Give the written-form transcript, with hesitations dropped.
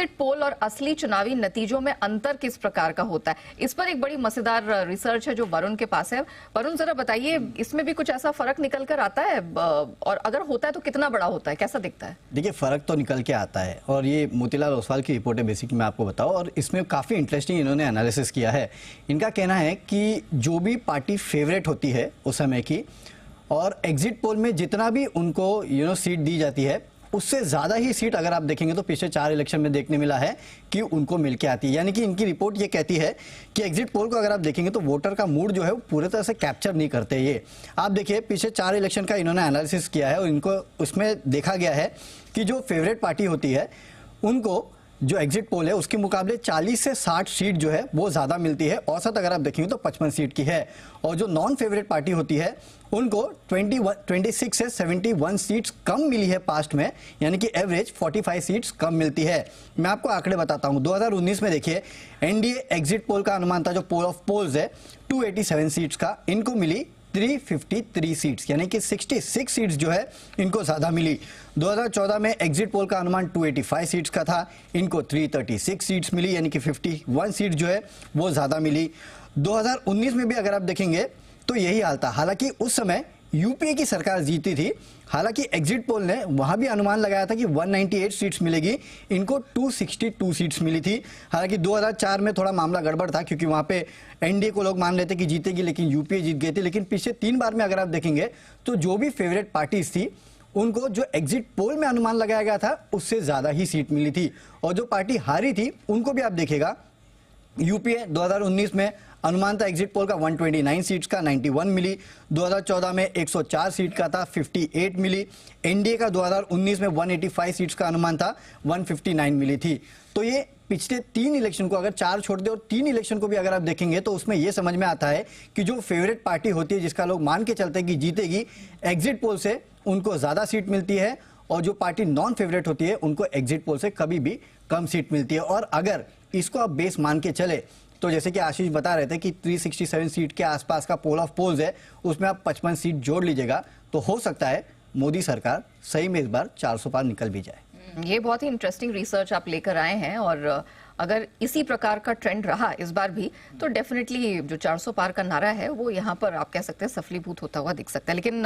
Exit poll और असली चुनावी नतीजों में अंतर किस प्रकार का होता है, इस पर एक बड़ी मजेदार रिसर्च है जो वरुण के पास है। वरुण, जरा बताइए, इसमें भी कुछ ऐसा फर्क निकल कर आता है और अगर होता है तो कितना बड़ा होता है, कैसा दिखता है? देखिए, फर्क तो निकल के आता है और ये मोतीलाल ओसवाल की रिपोर्ट है बेसिकली, मैं आपको बताऊं, और इसमें काफी इंटरेस्टिंग इन्होंने एनालिसिस किया है। इनका कहना है कि जो भी पार्टी फेवरेट होती है उस समय की, और एग्जिट पोल में जितना भी उनको सीट दी जाती है, उससे ज्यादा ही सीट अगर आप देखेंगे तो पिछले 4 इलेक्शन में देखने मिला है कि उनको मिलके आती है। यानी कि इनकी रिपोर्ट ये कहती है कि एग्जिट पोल को अगर आप देखेंगे तो वोटर का मूड जो है वो पूरी तरह से कैप्चर नहीं करते। ये आप देखिए, पिछले 4 इलेक्शन का इन्होंने एनालिसिस किया है और इनको उसमें देखा गया है कि जो फेवरेट पार्टी होती है उनको जो एग्जिट पोल है उसके मुकाबले 40 से 60 सीट जो है वो ज्यादा मिलती है। औसत अगर आप देखेंगे तो 55 सीट की है। और जो नॉन फेवरेट पार्टी होती है उनको 26 से 71 सीट्स कम मिली है पास्ट में, यानी कि एवरेज 45 सीट्स कम मिलती है। मैं आपको आंकड़े बताता हूं। 2019 में देखिए, एनडीए एग्जिट पोल का अनुमान था, जो पोल ऑफ पोल्स है, 287 सीट्स का, इनको मिली 353 सीट्स, यानी कि 66 सीट्स जो है इनको ज्यादा मिली। 2014 में एग्जिट पोल का अनुमान 285 सीट्स का था, इनको 336 सीट्स मिली, यानी कि 51 सीट जो है वो ज्यादा मिली। 2019 में भी अगर आप देखेंगे तो यही हाल था। हालांकि उस समय यूपीए की सरकार जीती थी। हालांकि एग्जिट पोल ने वहां भी अनुमान लगाया था कि 198 सीट्स मिलेगी, इनको 262 सीट्स मिली थी। हालांकि 2004 में थोड़ा मामला गड़बड़ था, क्योंकि वहां पे एनडीए को लोग मान लेते कि जीतेगी, लेकिन यूपीए जीत गई थी। लेकिन पिछले 3 बार में अगर आप देखेंगे तो जो भी फेवरेट पार्टीज थी उनको जो एग्जिट पोल में अनुमान लगाया गया था उससे ज्यादा ही सीट मिली थी। और जो पार्टी हारी थी उनको भी आप देखिएगा, यूपीए 2019 में अनुमान था एग्जिट पोल का 129 सीट्स का, 91 मिली। 2014 में 104 सीट का था, 58 मिली। एनडीए का 2019 में 185 सीट्स का अनुमान था, 159 मिली थी। तो ये पिछले 3 इलेक्शन को अगर 4 छोड़ दे और 3 इलेक्शन को भी अगर आप देखेंगे तो उसमें यह समझ में आता है कि जो फेवरेट पार्टी होती है, जिसका लोग मान के चलते हैं कि जीतेगी, एग्जिट पोल से उनको ज्यादा सीट मिलती है, और जो पार्टी नॉन फेवरेट होती है उनको एग्जिट पोल से कभी भी कम सीट मिलती है। और अगर इसको आप बेस मान के चले तो जैसे कि आशीष बता रहे थे कि 367 सीट के आसपास का पोल ऑफ पोल्स है, उसमें आप 55 सीट जोड़ लीजिएगा तो हो सकता है मोदी सरकार सही में इस बार 400 पार निकल भी जाए। ये बहुत ही इंटरेस्टिंग रिसर्च आप लेकर आए हैं, और अगर इसी प्रकार का ट्रेंड रहा इस बार भी तो डेफिनेटली जो 400 पार का नारा है वो यहाँ पर आप कह सकते हैं सफलीभूत होता हुआ दिख सकता है। लेकिन